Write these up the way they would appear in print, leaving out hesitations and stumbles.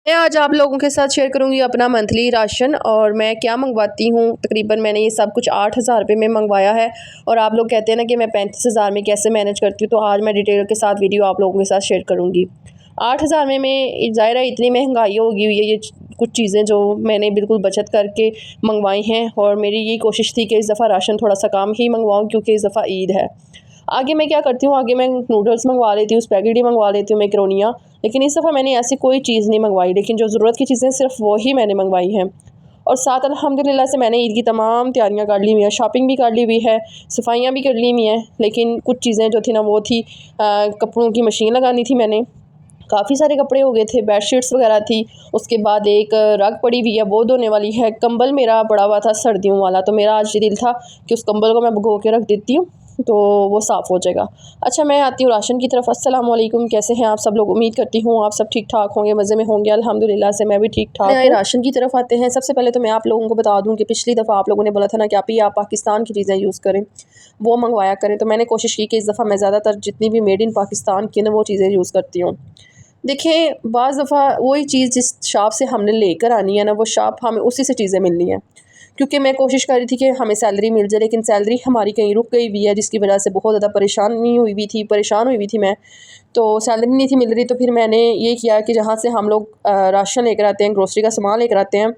मैं आज आप लोगों के साथ शेयर करूंगी अपना मंथली राशन और मैं क्या मंगवाती हूँ। तकरीबन मैंने ये सब कुछ 8,000 रुपये में मंगवाया है और आप लोग कहते हैं ना कि मैं 35,000 में कैसे मैनेज करती हूँ, तो आज मैं डिटेल के साथ वीडियो आप लोगों के साथ शेयर करूँगी। 8,000 में ज़ाहिर है इतनी महंगाई होगी हुई है, ये कुछ चीज़ें जो मैंने बिल्कुल बचत करके मंगवाई हैं और मेरी यही कोशिश थी कि इस दफ़ा राशन थोड़ा सा कम ही मंगवाऊँ क्योंकि इस दफ़ा ईद है। आगे मैं क्या करती हूँ, आगे मैं नूडल्स मंगवा लेती हूँ, स्पैगेटी मंगवा लेती हूँ, मैकरोनियाँ। लेकिन इस दफ़ा मैंने ऐसी कोई चीज़ नहीं मंगवाई, लेकिन जो ज़रूरत की चीज़ें सिर्फ वो ही मैंने मंगवाई हैं। और साथ अल्हम्दुलिल्लाह से मैंने ईद की तमाम तैयारियां कर ली हुई हैं, शॉपिंग भी कर ली हुई है, सफाइयाँ भी कर ली हुई हैं। लेकिन कुछ चीज़ें जो थी ना वो थी, कपड़ों की मशीन लगानी थी मैंने। काफ़ी सारे कपड़े हो गए थे, बेडशीट्स वगैरह थी। उसके बाद एक रग पड़ी हुई है वो धोने वाली है। कंबल मेरा पड़ा हुआ था सर्दियों वाला, तो मेरा आज दिल था कि उस कंबल को मैं भिगो के रख देती हूँ तो वो साफ़ हो जाएगा। अच्छा, मैं आती हूँ राशन की तरफ। अस्सलाम वालेकुम, कैसे हैं आप सब लोग? उम्मीद करती हूँ आप सब ठीक ठाक होंगे, मज़े में होंगे। अल्हम्दुलिल्लाह से मैं भी ठीक ठाक हूँ। राशन की तरफ आते हैं। सबसे पहले तो मैं आप लोगों को बता दूँ कि पिछली दफ़ा आप लोगों ने बोला था ना कि आप पाकिस्तान की चीज़ें यूज़ करें, वो मंगवाया करें। तो मैंने कोशिश की कि इस दफ़ा मैं ज़्यादातर जितनी भी मेड इन पाकिस्तान की ना वो चीज़ें यूज़ करती हूँ। देखिए, बाज़ दफ़ा वही चीज़ जिस शॉप से हमने लेकर आनी है ना, वो शॉप हमें उसी से चीज़ें मिलनी है। क्योंकि मैं कोशिश कर रही थी कि हमें सैलरी मिल जाए, लेकिन सैलरी हमारी कहीं रुक गई हुई है, जिसकी वजह से बहुत ज़्यादा परेशान हुई हुई थी मैं। तो सैलरी नहीं थी मिल रही, तो फिर मैंने ये किया कि जहाँ से हम लोग राशन लेकर आते हैं, ग्रोसरी का सामान लेकर आते हैं,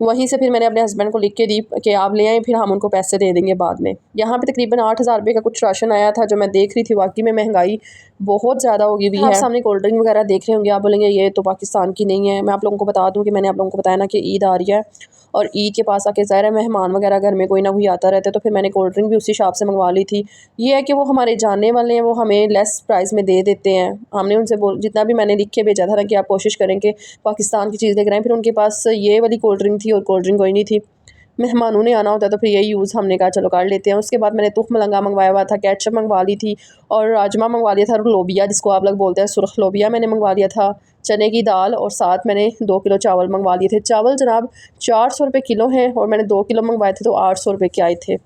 वहीं से फिर मैंने अपने हस्बैंड को लिख के दी कि आप ले आएँ, फिर हम उनको पैसे दे देंगे बाद में। यहाँ पे तकरीबन 8,000 रुपये का कुछ राशन आया था, जो मैं देख रही थी वाक़ई में महंगाई बहुत ज़्यादा हो गई हुई है। आप सामने कोल्ड ड्रिंक वगैरह देख रहे होंगे, आप बोलेंगे ये तो पाकिस्तान की नहीं है। मैं आप लोगों को बता दूँ कि मैंने आप लोगों को बताया ना कि ईद आ रही है और ईद के पास आके ज़ाहिर है मेहमान वगैरह घर में कोई ना कोई आता रहता है, तो फिर मैंने कोल्ड ड्रिंक भी उसी शॉप से मंगवा ली थी। ये है कि वो हमारे जानने वाले हैं, वो हमें लेस प्राइस में दे देते हैं। हमने उनसे जितना भी मैंने लिख के भेजा था ना कि आप कोशिश करें कि पाकिस्तान की चीज़ लेकर आएँ, फिर उनके पास ये वाली कोल्ड ड्रिंक थी और कोल्ड ड्रिंक कोई नहीं थी। मेहमानों ने आना होता है तो फिर यही यूज़ हमने कहा चलो कर लेते हैं। उसके बाद मैंने तुख मलंगा मंगवाया हुआ था, केचप मंगवा ली थी और राजमा मंगवा लिया था, और लोबिया जिसको आप लोग बोलते हैं सुरख लोबिया मैंने मंगवा लिया था, चने की दाल, और साथ मैंने 2 किलो चावल मंगवा लिए थे। चावल जनाब 400 रुपये किलो हैं और मैंने 2 किलो मंगवाए थे तो 800 रुपये के आए थे।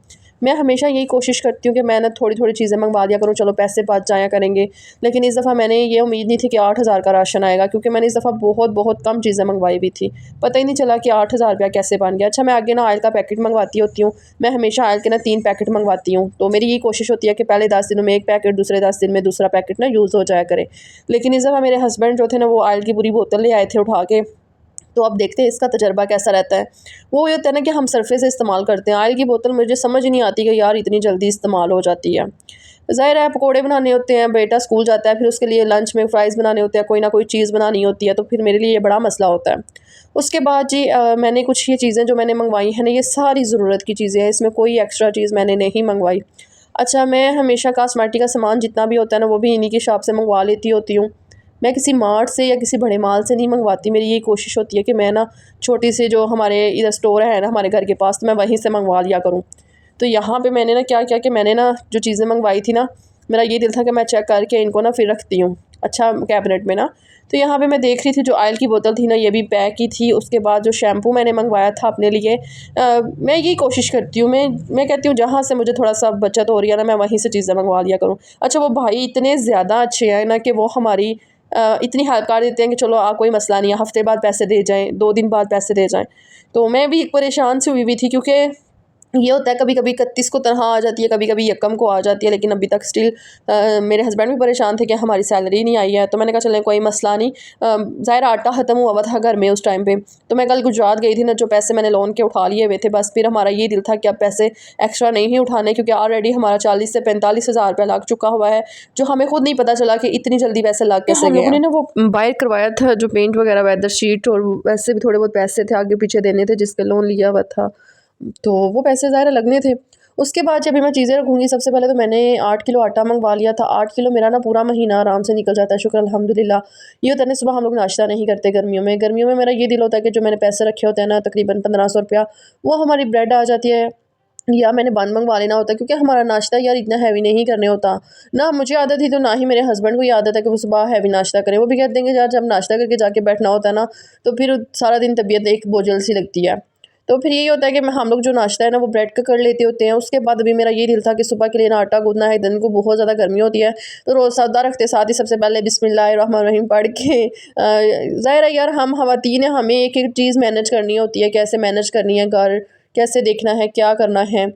मैं हमेशा यही कोशिश करती हूँ कि मैं ना थोड़ी-थोड़ी चीज़ें मंगवा लिया करूँ, चलो पैसे बच जाया करेंगे। लेकिन इस दफ़ा मैंने ये उम्मीद नहीं थी कि 8,000 का राशन आएगा, क्योंकि मैंने इस दफ़ा बहुत कम चीज़ें मंगवाई हुई थी। पता ही नहीं चला कि 8,000 रुपया कैसे बन गया। अच्छा, मैं आगे ना ऑयल का पैकेट मंगवाती होती हूँ। मैं हमेशा ऑयल के ना 3 पैकेट मंगवाती हूँ। तो मेरी यही कोशिश होती है कि पहले 10 दिनों में 1 पैकेट, दूसरे 10 दिन में दूसरा पैकेट ना यूज़ हो जाया करे। लेकिन इस दफ़ा मेरे हस्बैंड जो थे ना वो ऑयल की पूरी बोतल ले आए थे उठा के। तो अब देखते हैं इसका तजर्बा कैसा रहता है। वो ये होता है ना कि हम सरफे से इस्तेमाल करते हैं। ऑयल की बोतल मुझे समझ ही नहीं आती कि यार इतनी जल्दी इस्तेमाल हो जाती है। ज़ाहिर है पकोड़े बनाने होते हैं, बेटा स्कूल जाता है, फिर उसके लिए लंच में फ्राइज़ बनाने होते हैं, कोई ना कोई चीज़ बनानी होती है, तो फिर मेरे लिए ये बड़ा मसला होता है। उसके बाद जी मैंने कुछ ये चीज़ें जो मैंने मंगवाई हैं ना, ये सारी ज़रूरत की चीज़ें हैं, इसमें कोई एक्स्ट्रा चीज़ मैंने नहीं मंगवाई। अच्छा, मैं हमेशा कॉस्मेटिक का सामान जितना भी होता है ना, वो भी इन्हीं की शॉप से मंगवा लेती होती हूँ। मैं किसी मार्ट से या किसी बड़े माल से नहीं मंगवाती। मेरी यही कोशिश होती है कि मैं ना छोटी सी जो हमारे इधर स्टोर है ना हमारे घर के पास, तो मैं वहीं से मंगवा लिया करूँ। तो यहाँ पे मैंने ना क्या किया कि मैंने ना जो चीज़ें मंगवाई थी ना, मेरा ये दिल था कि मैं चेक करके इनको ना फिर रखती हूँ, अच्छा कैबिनेट में ना। तो यहाँ पे मैं देख रही थी जो ऑयल की बोतल थी ना, ये भी पैक ही थी। उसके बाद जो शैम्पू मैंने मंगवाया था अपने लिए, मैं यही कोशिश करती हूँ, मैं कहती हूँ जहाँ से मुझे थोड़ा सा बचत हो रही है ना, मैं वहीं से चीज़ें मंगवा लिया करूँ। अच्छा, वो भाई इतने ज़्यादा अच्छे हैं ना कि वो हमारी इतनी हेल्प कर देते हैं कि चलो कोई मसला नहीं है, हफ़्ते बाद पैसे दे जाएँ, 2 दिन बाद पैसे दे जाएँ। तो मैं भी परेशान सी हुई हुई थी, क्योंकि ये होता है कभी-कभी 31 को तनख़्वाह आ जाती है, कभी-कभी यकम को आ जाती है, लेकिन अभी तक स्टिल मेरे हस्बैंड भी परेशान थे कि हमारी सैलरी नहीं आई है। तो मैंने कहा चलें कोई मसला नहीं। ज़ाहिर आटा ख़त्म हुआ था घर में उस टाइम पे। तो मैं कल गुजरात गई थी ना, जो पैसे मैंने लोन के उठा लिए हुए थे, बस फिर हमारा ये दिल था कि अब पैसे एक्स्ट्रा नहीं उठाने, क्योंकि ऑलरेडी हमारा 40 से 45 हज़ार रुपया लग चुका हुआ है, जो हमें खुद नहीं पता चला कि इतनी जल्दी पैसे लग कैसे गए। हम लोगों ने ना वो बाय करवाया था जो पेंट वगैरह वेदर शीट, और वैसे भी थोड़े बहुत पैसे थे आगे पीछे देने थे जिसके लोन लिया हुआ था, तो वो पैसे ज़ाहिर लगने थे। उसके बाद जब भी मैं चीज़ें रखूँगी, सबसे पहले तो मैंने 8 किलो आटा मंगवा लिया था। 8 किलो मेरा ना पूरा महीना आराम से निकल जाता है, शुक्र अल्हम्दुलिल्लाह। ये होता है ना, सुबह हम लोग नाश्ता नहीं करते गर्मियों में। गर्मियों में मेरा ये दिल होता है कि जो मैंने पैसे रखे होते हैं ना, तकरीबन 1500 रुपया, वो हमारी ब्रेड आ जाती है, या मैंने बन मंगवा लेना होता है, क्योंकि हमारा नाश्ता यार इतना हैवी नहीं करने होता। ना मुझे आदत थी, तो ना ही मेरे हस्बैंड को ये आदत है कि वो सुबह हैवी नाश्ता करें। वो भी कहते हैं कि यार जब नाश्ता करके जाके बैठना होता है ना, तो फिर सारा दिन तबीयत एक बोझल सी लगती है। तो फिर यही होता है कि हम लोग जो नाश्ता है ना वो ब्रेड का कर लेते होते हैं। उसके बाद अभी मेरा ये दिल था कि सुबह के लिए ना आटा गूँथना है, दिन को बहुत ज़्यादा गर्मी होती है, तो रोज़ा रखते साथ ही सबसे पहले बिस्मिल्लाहिर्रहमानिर्रहीम पढ़ के ज़ाहिर है यार हम ख़वातीन हैं, हमें एक-एक चीज़ मैनेज करनी होती है, कैसे मैनेज करनी है घर, कैसे देखना है, क्या करना है।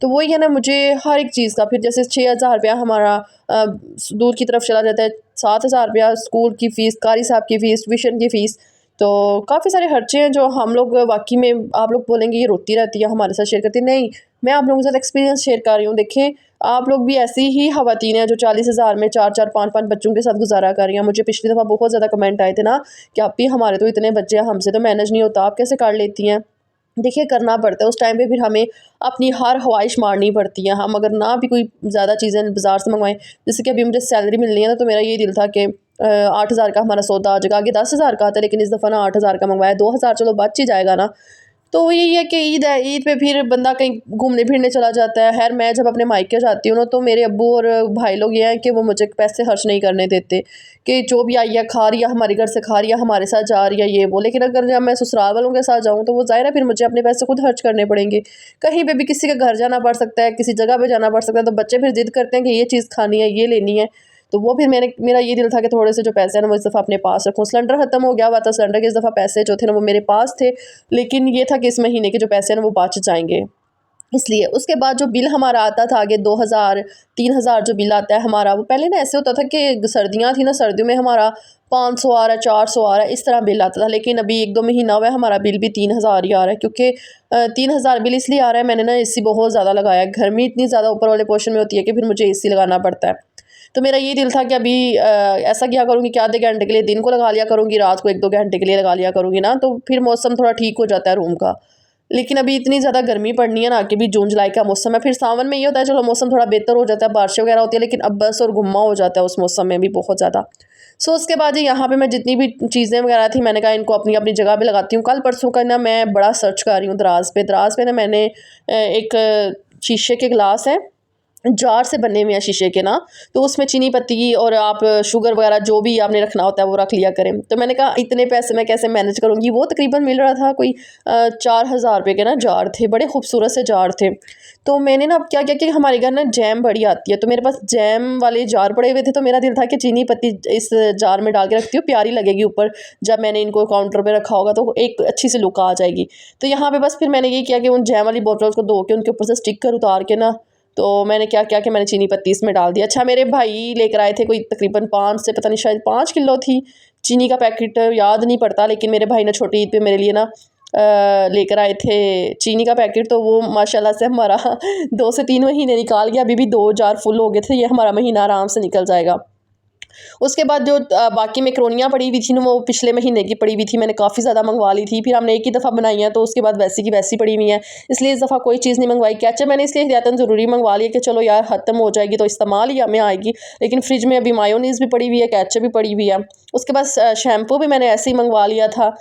तो वही है ना, मुझे हर एक चीज़ का फिर जैसे 6,000 रुपया हमारा दूर की तरफ चला जाता है, 7,000 रुपया स्कूल की फ़ीस, कारी साहब की फ़ीस, ट्यूशन की फ़ीस, तो काफ़ी सारे खर्चे हैं जो हम लोग वाक़ई में, आप लोग बोलेंगे ये रोती रहती है, हमारे साथ शेयर करती है, नहीं, मैं आप लोगों के साथ एक्सपीरियंस शेयर कर रही हूँ। देखें, आप लोग भी ऐसी ही ख़वातीन हैं जो 40,000 में 4-4 5-5 बच्चों के साथ गुज़ारा कर रही हैं। मुझे पिछली दफ़ा बहुत ज़्यादा कमेंट आए थे ना कि आप भी, हमारे तो इतने बच्चे हैं, हमसे तो मैनेज नहीं होता, आप कैसे कर लेती हैं? देखिए, करना पड़ता है उस टाइम पे, फिर हमें अपनी हर ख्वाहिश मारनी पड़ती है। हम अगर ना भी कोई ज़्यादा चीज़ें बाज़ार से मंगवाएँ, जैसे कि अभी मुझे सैलरी मिलनी है ना, तो मेरा ये दिल था कि 8,000 का हमारा सौदा आ जाएगा, आगे 10,000 का आता है, लेकिन इस दफ़ा ना 8,000 का मंगवाया, 2,000 चलो बच ही जाएगा ना। तो यही है कि ईद है, ईद पे फिर बंदा कहीं घूमने फिरने चला जाता है। खैर, मैं जब अपने मायके जाती हूँ ना, तो मेरे अब्बू और भाई लोग ये हैं कि वो मुझे पैसे खर्च नहीं करने देते, कि जो भी आई है खा रही है, हमारे घर से खा रही है, हमारे साथ जा रही है, ये वो। लेकिन अगर जब मैं ससुराल वालों के साथ जाऊँ, तो वो ज़ाहिर है फिर मुझे अपने पैसे खुद खर्च करने पड़ेंगे। कहीं पे भी किसी के घर जाना पड़ सकता है, किसी जगह पे जाना पड़ सकता है, तो बच्चे फिर ज़िद करते हैं कि ये चीज़ खानी है, ये लेनी है। तो वो फिर मेरा ये दिल था कि थोड़े से जो पैसे हैं ना वो इस दफ़ा अपने पास रखूँ। सिलेंडर ख़त्म हो गया हुआ था, सिलेंडर के इस दफ़ा पैसे जो थे ना वो मेरे पास थे, लेकिन ये था कि इस महीने के जो पैसे हैं ना वो बच जाएँगे, इसलिए। उसके बाद जो बिल हमारा आता था आगे 2,000 3,000 जो बिल आता है हमारा, वो पहले ना ऐसे होता था कि सर्दियाँ थी ना, सर्दियों में हमारा 500 आ रहा है, 400 आ रहा है, इस तरह बिल आता था। लेकिन अभी 1-2 महीना हुआ है, हमारा बिल भी 3,000 ही आ रहा है, क्योंकि 3,000 बिल इसलिए आ रहा है, मैंने ना एसी बहुत ज़्यादा लगाया है। गर्मी इतनी ज़्यादा ऊपर वाले पोर्शन में होती है कि फिर मुझे एसी लगाना पड़ता है। तो मेरा ये दिल था कि अभी ऐसा क्या करूँगी कि आधे घंटे के लिए दिन को लगा लिया करूँगी, रात को 1-2 घंटे के लिए लगा लिया करूँगी ना, तो फिर मौसम थोड़ा ठीक हो जाता है रूम का। लेकिन अभी इतनी ज़्यादा गर्मी पड़नी है ना, कि भी जून जुलाई का मौसम है, फिर सावन में ये होता है चलो मौसम थोड़ा बेहतर हो जाता है, बारिशें वगैरह होती है, लेकिन अब बस और गुम्मा हो जाता है उस मौसम में भी बहुत ज़्यादा। सो उसके बाद यहाँ पे मैं जितनी भी चीज़ें वगैरह थी, मैंने कहा इनको अपनी अपनी जगह पे लगाती हूँ। कल परसों का ना मैं बड़ा सर्च कर रही हूँ दराज पे ना मैंने एक शीशे के गिलास हैं, जार से बने हुए हैं शीशे के ना, तो उसमें चीनी पत्ती और आप शुगर वगैरह जो भी आपने रखना होता है वो रख लिया करें। तो मैंने कहा इतने पैसे मैं कैसे मैनेज करूँगी, वो तकरीबन मिल रहा था कोई 4,000 रुपये के ना जार थे, बड़े खूबसूरत से जार थे। तो मैंने ना अब क्या किया कि हमारे घर ना जैम बड़ी आती है, तो मेरे पास जैम वाले जार पड़े हुए थे, तो मेरा दिल था कि चीनी पत्ती इस जार में डाल के रखती हूँ, प्यारी लगेगी ऊपर, जब मैंने इनको काउंटर पे रखा होगा तो एक अच्छी सी लुक आ जाएगी। तो यहाँ पे बस फिर मैंने ये किया कि उन जैम वाली बोतल्स को धो के उनके ऊपर से स्टिकर उतार के ना, तो मैंने क्या किया कि मैंने चीनी पत्ती इसमें डाल दिया। अच्छा, मेरे भाई लेकर आए थे कोई तकरीबन 5 से पता नहीं शायद 5 किलो थी चीनी का पैकेट, याद नहीं पड़ता, लेकिन मेरे भाई ने छोटी ईद पे मेरे लिए ना लेकर आए थे चीनी का पैकेट, तो वो माशाल्लाह से हमारा 2 से 3 महीने निकाल गया। अभी भी 2 जार फुल हो गए थे, ये हमारा महीना आराम से निकल जाएगा। उसके बाद जो बाकी मैक्रोनियाँ पड़ी हुई थी ना, वो पिछले महीने की पड़ी हुई थी, मैंने काफ़ी ज़्यादा मंगवा ली थी, फिर हमने एक ही दफ़ा बनाई है, तो उसके बाद वैसी की वैसी पड़ी हुई हैं, इसलिए इस दफ़ा कोई चीज़ नहीं मंगवाई। केचप मैंने इसलिए एहतियातन ज़रूरी मंगवा लिया कि चलो यार ख़त्म हो जाएगी तो इस्तेमाल ही हमें आएगी, लेकिन फ्रिज में अभी मायोनीज़ भी पड़ी हुई है, केचप भी पड़ी हुई है। उसके बाद शैम्पू भी मैंने ऐसे ही मंगवा लिया था।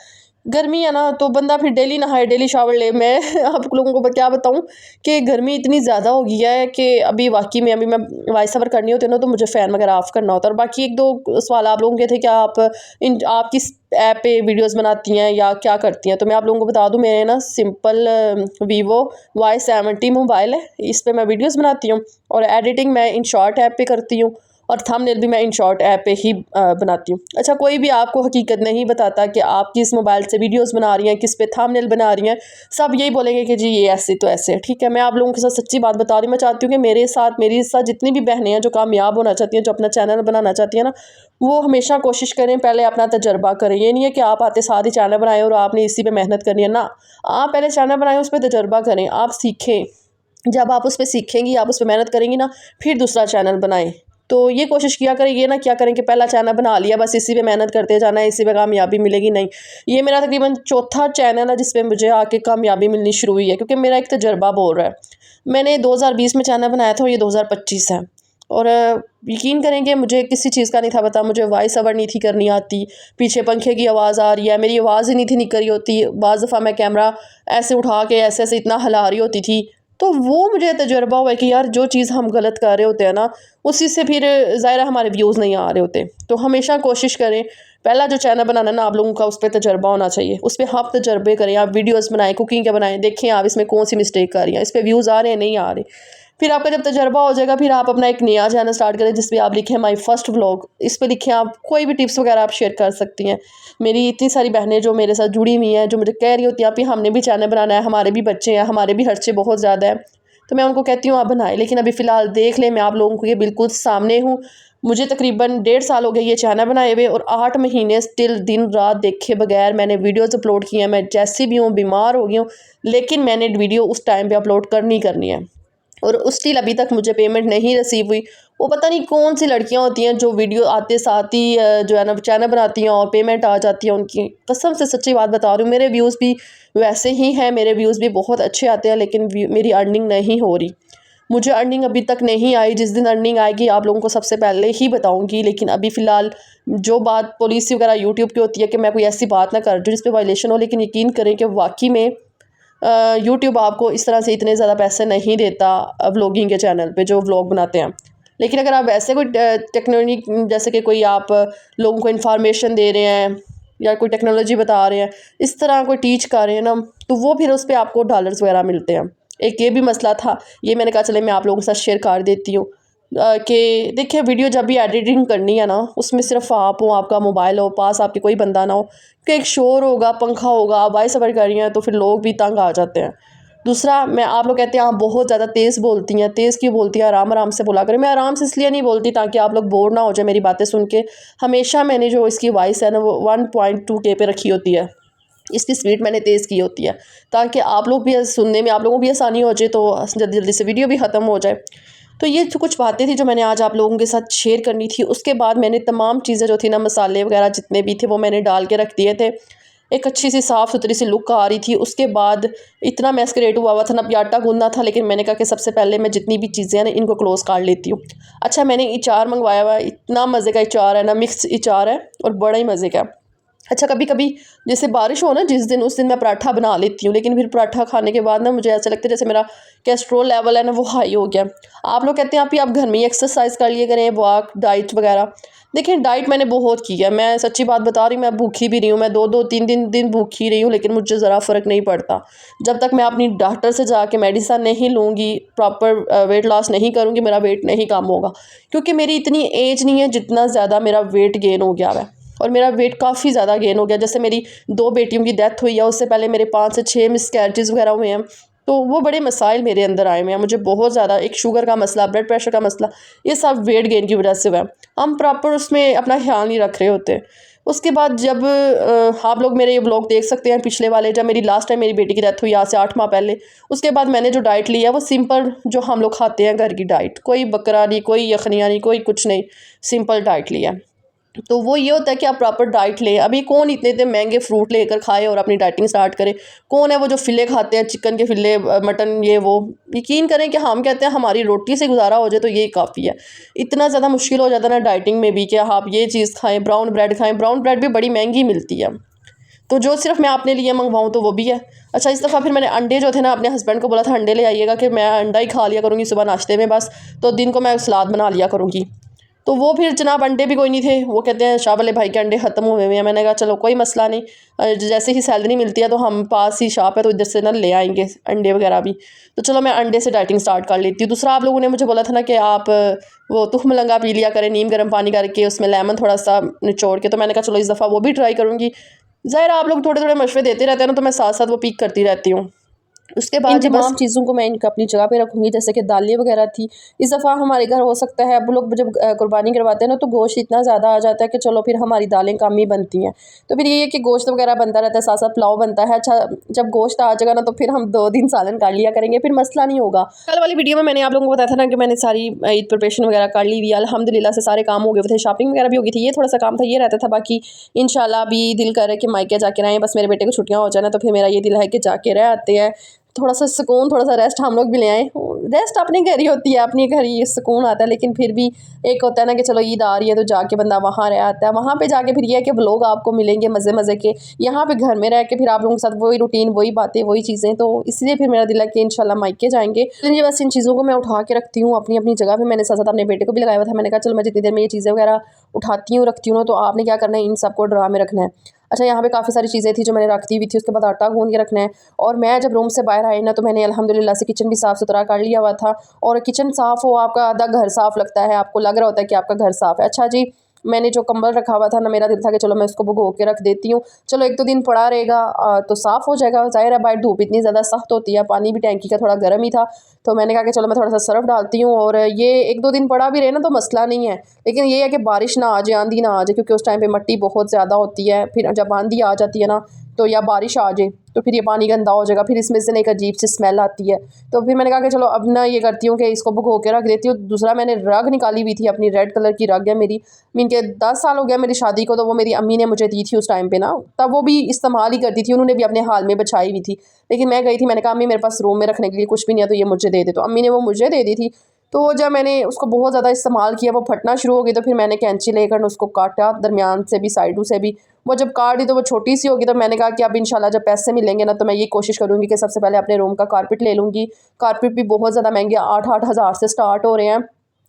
गर्मी है ना, तो बंदा फिर डेली नहाए, डेली शावर ले। मैं आप लोगों को क्या बताऊँ कि गर्मी इतनी ज़्यादा हो गई है कि अभी वाक़ई में अभी मैं वॉइस ओवर करनी होती है ना, तो मुझे फ़ैन वगैरह ऑफ़ करना होता है। और बाकी 1-2 सवाल आप लोगों के थे कि आप किस ऐप पे वीडियोज़ बनाती हैं या क्या करती हैं? तो मैं आप लोगों को बता दूँ, मेरे ना सिंपल वीवो Y70 मोबाइल है, इस पे मैं वीडियोज़ बनाती हूँ, और एडिटिंग मैं InShot ऐप पे करती हूँ, और थंबनेल भी मैं InShot ऐप पे ही बनाती हूँ। अच्छा, कोई भी आपको हकीकत नहीं बताता कि आप किस मोबाइल से वीडियोज़ बना रही हैं, किस पे थंबनेल बना रही हैं, सब यही बोलेंगे कि जी ये ऐसे तो ऐसे है। ठीक है, मैं आप लोगों के साथ सच्ची बात बता रही हूँ। मैं चाहती हूँ कि मेरे साथ जितनी भी बहनें हैं जो कामयाब होना चाहती हैं, जो अपना चैनल बनाना चाहती हैं ना, वो हमेशा कोशिश करें, पहले अपना तजर्बा करें। ये नहीं है कि आप आते साथ ही चैनल बनाएं और आपने इसी पे मेहनत करनी है ना, आप पहले चैनल बनाएं, उस पर तजर्बा करें, आप सीखें। जब आप उस पे सीखेंगी, आप उस पे मेहनत करेंगी ना, फिर दूसरा चैनल बनाएं। तो ये कोशिश किया करें, ये ना क्या करें कि पहला चैनल बना लिया, बस इसी पे मेहनत करते जाना है, इसी पे कामयाबी मिलेगी, नहीं। ये मेरा तकरीबन चौथा चैनल है जिस पे मुझे आके कामयाबी मिलनी शुरू हुई है, क्योंकि मेरा एक तजर्बा बोल रहा है। मैंने 2020 में चैनल बनाया था और ये 2025 है, और यकीन करें कि मुझे किसी चीज़ का नहीं था पता, मुझे वॉइस ओवर नहीं थी करनी आती, पीछे पंखे की आवाज़ आ रही है, मेरी आवाज़ ही नहीं थी निकल रही होती, बाज़ दफ़ा मैं कैमरा ऐसे उठा के ऐसे ऐसे इतना हिला रही होती थी। तो वो मुझे तजुर्बा हुआ है कि यार जो चीज़ हम गलत कर रहे होते हैं ना, उसी से फिर ज़ाहिर है हमारे व्यूज़ नहीं आ रहे होते। तो हमेशा कोशिश करें, पहला जो चैनल बनाना ना आप लोगों का उस पर तजर्बा होना चाहिए, उस पर आप तजर्बे करें, आप वीडियोस बनाएं, कुकिंग के बनाएं, देखें आप इसमें कौन सी मिस्टेक कर रही हैं, इस पर व्यूज़ आ रहे हैं नहीं आ रहे। फिर आपका जब तजर्बा हो जाएगा फिर आप अपना एक नया चैनल स्टार्ट करें जिस पे आप लिखें माई फर्स्ट व्लॉग। इस पे लिखें आप कोई भी टिप्स वगैरह आप शेयर कर सकती हैं। मेरी इतनी सारी बहनें जो मेरे साथ जुड़ी हुई हैं जो मुझे कह रही होती हैं आप हमने भी चैनल बनाना है, हमारे भी बच्चे हैं, हमारे भी खर्चे बहुत ज़्यादा है, तो मैं उनको कहती हूँ आप बनाएं। लेकिन अभी फ़िलहाल देख लें, मैं आप लोगों को ये बिल्कुल सामने हूँ। मुझे तकरीबन 1.5 साल हो गए ये चैनल बनाए हुए और 8 महीने स्टिल दिन रात देखे बगैर मैंने वीडियोस अपलोड किए हैं। मैं जैसी भी हूँ, बीमार हो गई हूँ, लेकिन मैंने वीडियो उस टाइम पे अपलोड करनी है और उस स्टिल अभी तक मुझे पेमेंट नहीं रिसीव हुई। वो पता नहीं कौन सी लड़कियां होती हैं जो वीडियो आते साथ ही जो है ना चैनल बनाती हैं और पेमेंट आ जाती है उनकी। कसम से सच्ची बात बता रही हूँ, मेरे व्यूज़ भी वैसे ही हैं, मेरे व्यूज़ भी बहुत अच्छे आते हैं, लेकिन मेरी अर्निंग नहीं हो रही। मुझे अर्निंग अभी तक नहीं आई, जिस दिन अर्निंग आएगी आप लोगों को सबसे पहले ही बताऊंगी। लेकिन अभी फ़िलहाल जो बात पॉलिसी वगैरह यूट्यूब की होती है कि मैं कोई ऐसी बात ना कर दूँ जिस पर वायलेशन हो, लेकिन यकीन करें कि वाकई में यूट्यूब आपको इस तरह से इतने ज़्यादा पैसे नहीं देता व्लॉगिंग के चैनल पे जो व्लॉग बनाते हैं। लेकिन अगर आप ऐसे कोई टेक्नोलॉजी जैसे कि कोई आप लोगों को इन्फॉर्मेशन दे रहे हैं या कोई टेक्नोलॉजी बता रहे हैं, इस तरह कोई टीच कर रहे हैं ना, तो वो फिर उस पर आपको डॉलर्स वगैरह मिलते हैं। एक ये भी मसला था, ये मैंने कहा चले मैं आप लोगों के साथ शेयर कर देती हूँ कि देखिए वीडियो जब भी एडिटिंग करनी है ना, उसमें सिर्फ आप हो, आपका मोबाइल हो, पास आपके कोई बंदा ना हो, कि एक शोर होगा, पंखा होगा, आप वॉइस ओवर कर रही हैं तो फिर लोग भी तंग आ जाते हैं। दूसरा, मैं आप लोग कहते हैं आप बहुत ज़्यादा तेज़ बोलती हैं, तेज़ क्यों बोलती हैं, आराम आराम से बोला करें। मैं आराम से इसलिए नहीं बोलती ताकि आप लोग बोर ना हो जाए मेरी बातें सुन के। हमेशा मैंने जो इसकी वॉइस है ना वो 1.2K पे रखी होती है, इसकी स्पीड मैंने तेज़ की होती है ताकि आप लोग भी सुनने में आप लोगों को भी आसानी हो जाए, तो जल्दी जल्दी से वीडियो भी ख़त्म हो जाए। तो ये जो कुछ बातें थी जो मैंने आज आप लोगों के साथ शेयर करनी थी। उसके बाद मैंने तमाम चीज़ें जो थी ना, मसाले वगैरह जितने भी थे वो मैंने डाल के रख दिए थे। एक अच्छी सी साफ़ सुथरी सी लुक आ रही थी। उसके बाद इतना मैस क्रिएट हुआ था ना, अभी आटा गूंदना था, लेकिन मैंने कहा कि सबसे पहले मैं जितनी भी चीज़ें हैं ना इनको क्लोज़ कर लेती हूँ। अच्छा, मैंने अचार मंगवाया हुआ है, इतना मज़े का अचार है ना, मिक्स अचार है और बड़ा ही मज़े का। अच्छा, कभी कभी जैसे बारिश हो ना जिस दिन, उस दिन मैं पराठा बना लेती हूँ, लेकिन फिर पराठा खाने के बाद ना मुझे ऐसा लगता है जैसे मेरा कोलेस्ट्रॉल लेवल है ना वो हाई हो गया। आप लोग कहते हैं आप घर में ही एक्सरसाइज कर लिए करें, वॉक, डाइट वगैरह। देखिए डाइट मैंने बहुत की है, मैं सच्ची बात बता रही हूँ, मैं भूखी भी रही हूँ, मैं 2-2 3 दिन भूखी रही हूँ, लेकिन मुझे ज़रा फ़र्क नहीं पड़ता। जब तक मैं अपनी डॉक्टर से जाके मेडिसिन नहीं लूँगी, प्रॉपर वेट लॉस नहीं करूँगी, मेरा वेट नहीं कम होगा। क्योंकि मेरी इतनी एज नहीं है जितना ज़्यादा मेरा वेट गेन हो गया है, और मेरा वेट काफ़ी ज़्यादा गेन हो गया। जैसे मेरी 2 बेटियों की डेथ हुई है, उससे पहले मेरे 5 से 6 मिसकैरेजेस वगैरह हुए हैं, तो वो बड़े मसाइल मेरे अंदर आए हुए हैं। मुझे बहुत ज़्यादा एक शुगर का मसला, ब्लड प्रेशर का मसला, ये सब वेट गेन की वजह से हुआ है। हम प्रॉपर उसमें अपना ख्याल नहीं रख रहे होते। उसके बाद जब आप लोग मेरे ये व्लॉग देख सकते हैं पिछले वाले, जब मेरी लास्ट टाइम मेरी बेटी की डेथ हुई आज से 8 माह पहले, उसके बाद मैंने जो डाइट ली है वो सिंपल जो हम लोग खाते हैं घर की डाइट, कोई बकरा नहीं, कोई यखनिया नहीं, कोई कुछ नहीं, सिंपल डाइट लिया। तो वो ये होता है कि आप प्रॉपर डाइट लें। अभी कौन इतने इतने महंगे फ्रूट लेकर खाए और अपनी डाइटिंग स्टार्ट करे? कौन है वो जो फिले खाते हैं, चिकन के फिले, मटन, ये वो? यकीन करें कि हम कहते हैं हमारी रोटी से गुजारा हो जाए तो ये काफ़ी है। इतना ज़्यादा मुश्किल हो जाता है ना डाइटिंग में भी कि आप ये चीज़ खाएं, ब्राउन ब्रेड खाएं। ब्राउन ब्रेड भी बड़ी महंगी मिलती है, तो जो सिर्फ मैं अपने लिए मंगवाऊँ तो वो भी है। अच्छा, इस दफ़ा फिर मैंने अंडे जो थे ना, अपने हस्बैंड को बोला था अंडे ले आइएगा कि मैं अंडा ही खा लिया करूँगी सुबह नाश्ते में बस, तो दिन को मैं सलाद बना लिया करूँगी। तो वो फिर जनाब अंडे भी कोई नहीं थे। वो कहते हैं शाह वाले भाई के अंडे ख़त्म हुए हुए हैं। मैंने कहा चलो कोई मसला नहीं, जैसे ही सैलरी मिलती है तो हम पास ही शॉप है तो इधर से ना ले आएंगे अंडे वगैरह भी। तो चलो मैं अंडे से डाइटिंग स्टार्ट कर लेती हूँ। दूसरा, आप लोगों ने मुझे बोला था ना कि आप वो तुख मलंगा पी लिया करें, नीम गर्म पानी करके उसमें लेमन थोड़ा सा निचोड़ के, तो मैंने कहा चलो इस दफ़ा वो भी ट्राई करूँगी। ज़ाहिर आप लोग थोड़े थोड़े मशवरे देते रहते हैं ना, तो मैं साथ साथ वो पीक करती रहती हूँ। उसके इन बाद जी बस तमाम चीज़ों को मैं इनका अपनी जगह पे रखूँगी, जैसे कि दालें वगैरह थी। इस दफ़ा हमारे घर हो सकता है अब लोग जब कुर्बानी करवाते हैं ना तो गोश्त इतना ज़्यादा आ जाता है कि चलो फिर हमारी दालें कम ही बनती हैं। तो फिर ये है कि गोश्त वगैरह बनता रहता है, साथ साथ पुलाव बनता है। अच्छा, जब गोश्त आ जाएगा ना तो फिर हम 2 दिन सालन कर लिया करेंगे, फिर मसला नहीं होगा। कल वाली वीडियो में मैंने आप लोगों को बताया था ना कि मैंने सारी ईद प्रिपरेशन वगैरह कर ली हुई है, अल्हम्दुलिल्लाह से सारे काम हो गए थे, शॉपिंग वगैरह भी हो गई थी। ये थोड़ा सा काम था, ये रहता था, बाकी इंशाल्लाह अभी दिल कर रहा है कि मायके जाके रहें। बस मेरे बेटे को छुट्टियाँ हो जाए ना तो फिर मेरा ये दिल है कि जाके रह आते हैं, थोड़ा सा सुकून, थोड़ा सा रेस्ट हम लोग भी ले आएँ। रेस्ट अपने घर ही होती है, अपने घर ही सुकून आता है। लेकिन फिर भी एक होता है ना कि चलो ईद आ रही है तो जाके बंदा वहाँ रह आता है, वहाँ पे जाके फिर ये है कि व्लॉग आपको मिलेंगे मज़े मज़े के। यहाँ पे घर में रह के फिर आप लोगों के साथ वही रूटीन, वही बातें, वही चीज़ें, तो इसलिए फिर मेरा दिल है कि इंशाल्लाह मायके जाएंगे। तो ये बस इन चीज़ों को मैं उठा के रखती हूँ अपनी अपनी जगह पे। मैंने साथ साथ अपने बेटे को भी लगाया हुआ था। मैंने कहा चलो मैं जितनी देर में ये चीज़ें वगैरह उठाती हूँ रखती हूँ, तो आपने क्या करना है, इन सबको ड्रा में रखना है। अच्छा, यहाँ पे काफ़ी सारी चीज़ें थी जो मैंने रख दी हुई थी। उसके बाद आटा गूंद के रखना है। और मैं जब रूम से बाहर आई ना, तो मैंने अल्हम्दुलिल्लाह से किचन भी साफ़ सुथरा कर लिया हुआ था। और किचन साफ़ हो, आपका आधा घर साफ़ लगता है, आपको लग रहा होता है कि आपका घर साफ़ है। अच्छा जी, मैंने जो कंबल रखा हुआ था ना, मेरा दिल था कि चलो मैं उसको भिगो के रख देती हूँ, चलो 1-2 दिन पड़ा रहेगा तो साफ़ हो जाएगा। ज़ाहिर है बाहर धूप इतनी ज़्यादा सख्त होती है, पानी भी टैंकी का थोड़ा गर्म ही था, तो मैंने कहा कि चलो मैं थोड़ा सा सर्फ़ डालती हूँ और ये 1-2 दिन पड़ा भी रहे ना तो मसला नहीं है। लेकिन ये है कि बारिश ना आ जाए, आंधी ना आ जाए, क्योंकि उस टाइम पे मिट्टी बहुत ज़्यादा होती है। फिर जब आंधी आ जाती है ना, तो या बारिश आ जाए तो फिर ये पानी गंदा हो जाएगा, फिर इसमें से ना एक अजीब सी स्मेल आती है। तो फिर मैंने कहा कि चलो अब ना ये करती हूँ कि इसको भिगो के रख देती हूँ। दूसरा मैंने रग निकाली हुई थी अपनी, रेड कलर की रग है मेरी, मीन के 10 साल हो गया मेरी शादी को, तो वो मेरी अम्मी ने मुझे दी थी उस टाइम पे ना, तब वो भी इस्तेमाल ही करती थी, उन्होंने भी अपने हाल में बछाई हुई थी। लेकिन मैं गई थी, मैंने कहा अम्मी मेरे पास रूम में रखने के लिए कुछ भी नहीं है, तो ये मुझे दे दे, तो अम्मी ने वो मुझे दे दी थी। तो जब मैंने उसको बहुत ज़्यादा इस्तेमाल किया, वो फटना शुरू हो गई, तो फिर मैंने कैंची लेकर उसको काटा दरमियान से भी, साइडों से भी। वो जब काट दी तो वो छोटी सी होगी, तो मैंने कहा कि अब इंशाल्लाह जब पैसे मिलेंगे ना, तो मैं ये कोशिश करूँगी कि सबसे पहले अपने रूम का कारपेट ले लूँगी। कारपेट भी बहुत ज़्यादा महंगे 8-8 हज़ार से स्टार्ट हो रहे हैं।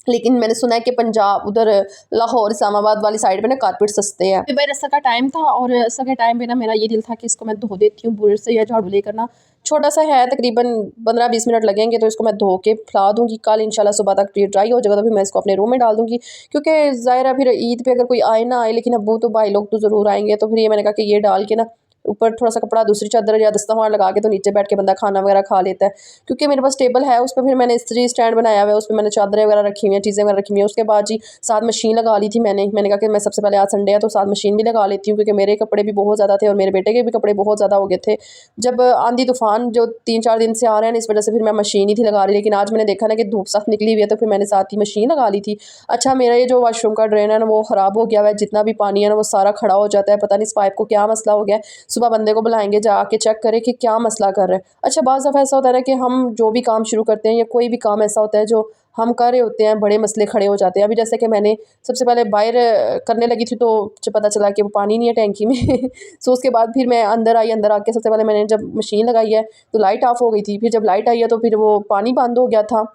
लेकिन मैंने सुना है कि पंजाब उधर लाहौर इस्लामाबाद वाली साइड पे ना कारपेट सस्ते हैं। फिर भाई असर का टाइम था और असर के टाइम पे ना मेरा ये दिल था कि इसको मैं धो देती हूँ ब्रश से या झाड़ू लेकर ना। छोटा सा है, तकरीबन 15-20 मिनट लगेंगे, तो इसको मैं धो के फैला दूँगी। कल इंशाल्लाह सुबह तक ये ड्राई हो जाएगा, तो फिर मैं इसको अपने रूम में डाल दूँगी। क्योंकि ज़ाहिर है फिर ईद पे अगर कोई आए ना आए, लेकिन अब्बू तो भाई लोग तो ज़रूर आएंगे, तो फिर ये मैंने कहा कि ये डाल के ना ऊपर थोड़ा सा कपड़ा, दूसरी चादर या दस्तारखान लगा के, तो नीचे बैठ के बंदा खाना वगैरह खा लेता है। क्योंकि मेरे पास टेबल है, उस पर फिर मैंने इस्त्री स्टैंड बनाया हुआ है, उस पर मैंने चादरें वगैरह रखी हुई हैं, चीज़ें वगैरह रखी हुई हैं। उसके बाद जी साथ मशीन लगा ली थी मैंने कहा कि मैं सबसे पहले आज संडे है तो साथ मशीन भी लगा लेती हूँ, क्योंकि मेरे कपड़े भी बहुत ज़्यादा थे और मेरे बेटे के भी कपड़े बहुत ज़्यादा हो गए थे। जब आंधी तूफान जो 3-4 दिन से आ रहे हैं, इस वजह से फिर मैं मशीन ही थी लगा रही। लेकिन आज मैंने देखा ना कि धूप सख्त निकली हुई है, तो फिर मैंने साथ ही मशीन लगा ली थी। अच्छा, मेरा ये जो वॉशरूम का ड्रेन है ना, वो ख़राब हो गया हुआ है, जितना भी पानी है ना वो सारा खड़ा हो जाता है। पता नहीं इस पाइप को क्या मसला हो गया है। सुबह बंदे को बुलाएंगे, जाके चेक करें कि क्या मसला कर रहा है। अच्छा, बाज़ दफ़ा ऐसा होता है ना कि हम जो भी काम शुरू करते हैं या कोई भी काम ऐसा होता है जो हम कर रहे होते हैं, बड़े मसले खड़े हो जाते हैं। अभी जैसे कि मैंने सबसे पहले बाहर करने लगी थी, तो जब पता चला कि वो पानी नहीं है टैंकी में सो उसके बाद फिर मैं अंदर आई। अंदर आके सबसे पहले मैंने जब मशीन लगाई है तो लाइट ऑफ हो गई थी। फिर जब लाइट आई है तो फिर वो पानी बंद हो गया था।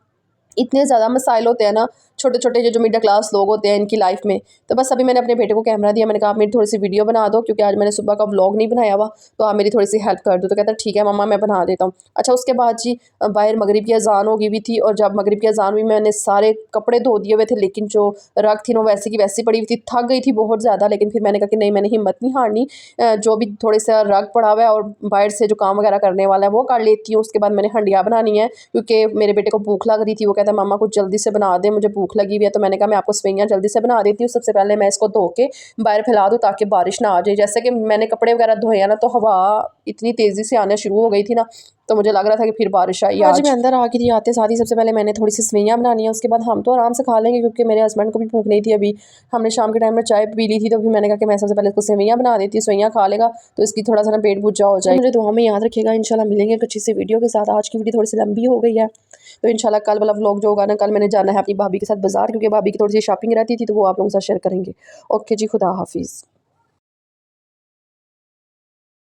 इतने ज़्यादा मसाइल होते हैं ना छोटे छोटे जो मिडिल क्लास लोग होते हैं इनकी लाइफ में। तो बस अभी मैंने अपने बेटे को कैमरा दिया, मैंने कहा आप मेरी थोड़ी सी वीडियो बना दो, क्योंकि आज मैंने सुबह का व्लॉग नहीं बनाया हुआ, तो आप मेरी थोड़ी सी हेल्प कर दो। तो कहता है ठीक है मम्मा, मैं बना देता हूँ। अच्छा, उसके बाद जी बाहर मगरिब की अजान हो गई हुई थी, और जब मगरिब की अजान हुई मैंने सारे कपड़े धो दिए हुए थे, लेकिन जो रग थी वो वैसी की वैसी पड़ी हुई थी। थक गई थी बहुत ज़्यादा, लेकिन फिर मैंने कहा कि नहीं, मैंने हिम्मत नहीं हारनी। जो भी थोड़े सा रग पड़ा हुआ है और बाहर से जो काम वगैरह करने वाला है वो कर लेती हूँ। उसके बाद मैंने हंडिया बनानी है, क्योंकि मेरे बेटे को भूख लग रही थी। वो कहता है मम्मा कुछ जल्दी से बना दे, मुझे भूख लगी हुई है। तो मैंने कहा मैं आपको सेवइयाँ जल्दी से बना देती हूँ। सबसे पहले मैं इसको धो के बाहर फैला दूँ ताकि बारिश ना आ जाए। जैसे कि मैंने कपड़े वगैरह धोए हैं ना, तो हवा इतनी तेज़ी से आना शुरू हो गई थी ना, तो मुझे लग रहा था कि फिर बारिश आई आज। मैं अंदर आ गई थी, आते साथ ही सबसे पहले मैंने थोड़ी सी सेवइयाँ बनानी है। उसके बाद हम तो आराम से खा लेंगे, क्योंकि मेरे हस्बैंड को भी भूख नहीं थी। अभी हमने शाम के टाइम में चाय पी ली थी, तो फिर मैंने कहा कि मैं सबसे पहले इसको सेवइयाँ बना देती हूँ, सेवइयाँ खा लेगा तो इसकी थोड़ा सा ना पेट पूजा हो जाए। मुझे दुआ में याद रखिएगा, इंशाल्लाह मिलेंगे एक अच्छी सी वीडियो के साथ। आज की वीडियो थोड़ी सी लंबी हो गई है, तो इंशाल्लाह कल वाला व्लॉग जो होगा ना, कल मैंने जाना है अपनी भाभी के साथ बाजार, क्योंकि भाभी की थोड़ी सी शॉपिंग रहती थी, तो वो आप लोगों के साथ शेयर करेंगे। ओके जी, खुदा हाफिज़।